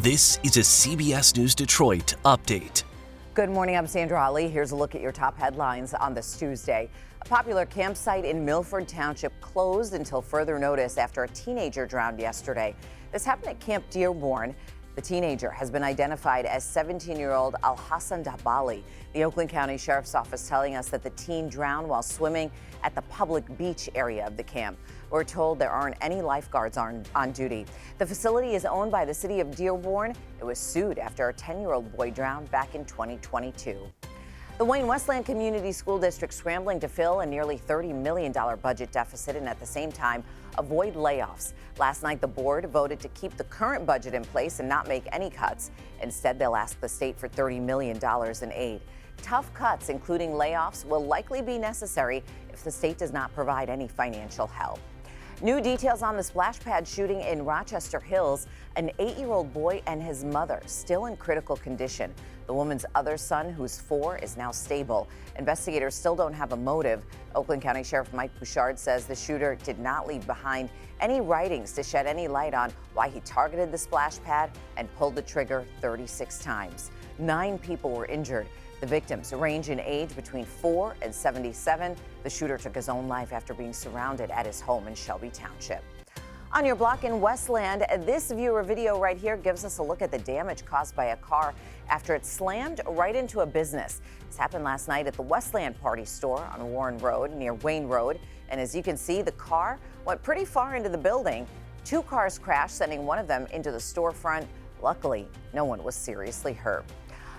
This is a CBS News Detroit update. Good morning, I'm Sandra Ali. Here's a look at your top headlines on this Tuesday. A popular campsite in Milford Township closed until further notice after a teenager drowned yesterday. This happened at Camp Dearborn. The teenager has been identified as 17-year-old Al-Hassan Dabali. The Oakland County Sheriff's Office telling us that the teen drowned while swimming at the public beach area of the camp. We're told there aren't any lifeguards on duty. The facility is owned by the city of Dearborn. It was sued after a 10-year-old boy drowned back in 2022. The Wayne-Westland Community School District scrambling to fill a nearly $30 million budget deficit and at the same time avoid layoffs. Last night, the board voted to keep the current budget in place and not make any cuts. Instead, they'll ask the state for $30 million in aid. Tough cuts, including layoffs, will likely be necessary if the state does not provide any financial help. New details on the splash pad shooting in Rochester Hills. An 8-year-old boy and his mother still in critical condition. The woman's other son, who's 4, is now stable. Investigators still don't have a motive. Oakland County Sheriff Mike Bouchard says the shooter did not leave behind any writings to shed any light on why he targeted the splash pad and pulled the trigger 36 times. 9 people were injured. The victims range in age between 4 and 77. The shooter took his own life after being surrounded at his home in Shelby Township. On your block in Westland, this viewer video right here gives us a look at the damage caused by a car after it slammed right into a business. This happened last night at the Westland Party Store on Warren Road near Wayne Road. And as you can see, the car went pretty far into the building. 2 cars crashed, sending one of them into the storefront. Luckily, no one was seriously hurt.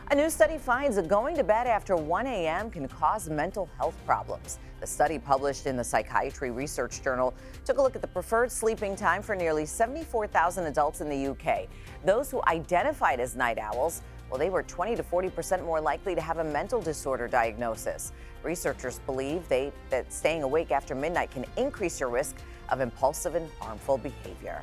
A new study finds that going to bed after 1 a.m. can cause mental health problems. The study, published in the Psychiatry Research Journal, took a look at the preferred sleeping time for nearly 74,000 adults in the UK. Those who identified as night owls, well, they were 20 to 40% more likely to have a mental disorder diagnosis. Researchers believe that staying awake after midnight can increase your risk of impulsive and harmful behavior.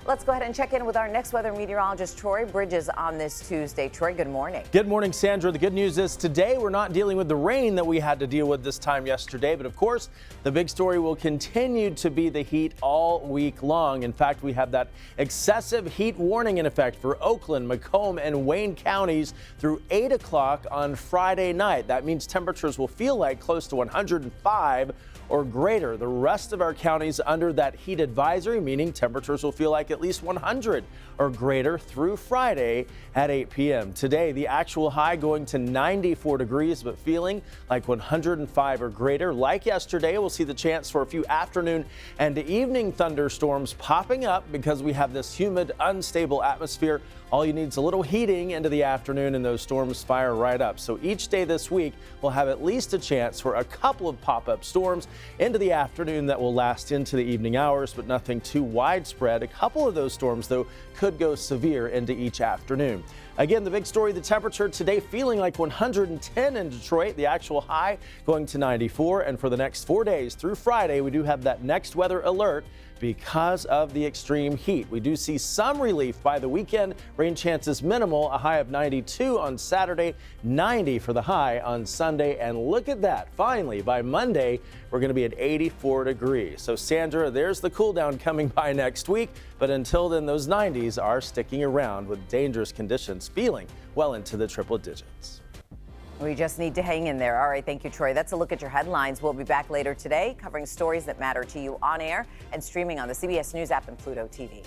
Let's go ahead and check in with our next weather meteorologist, Troy Bridges, on this Tuesday. Troy, good morning. Good morning, Sandra. The good news is today we're not dealing with the rain that we had to deal with this time yesterday. But of course, the big story will continue to be the heat all week long. In fact, we have that excessive heat warning in effect for Oakland, Macomb, and Wayne counties through 8 o'clock on Friday night. That means temperatures will feel like close to 105 or greater. The rest of our counties under that heat advisory, meaning temperatures will feel like at least 100 or greater through Friday at 8 p.m. Today, the actual high going to 94 degrees, but feeling like 105 or greater. Like yesterday, we'll see the chance for a few afternoon and evening thunderstorms popping up because we have this humid, unstable atmosphere. All you need is a little heating into the afternoon and those storms fire right up. So each day this week, we'll have at least a chance for a couple of pop-up storms into the afternoon that will last into the evening hours, but nothing too widespread. A couple of those storms, though, could go severe into each afternoon. Again, the big story, the temperature today feeling like 110 in Detroit, the actual high going to 94. And for the next 4 days through Friday, we do have that next weather alert because of the extreme heat. We do see some relief by the weekend. Rain chances minimal, a high of 92 on Saturday, 90 for the high on Sunday. And look at that. Finally, by Monday, we're going to be at 84 degrees. So Sandra, there's the cool down coming by next week. But until then, those 90s are sticking around with dangerous conditions feeling well into the triple digits. We just need to hang in there. All right, thank you, Troy. That's a look at your headlines. We'll be back later today covering stories that matter to you on air and streaming on the CBS News app and Pluto TV.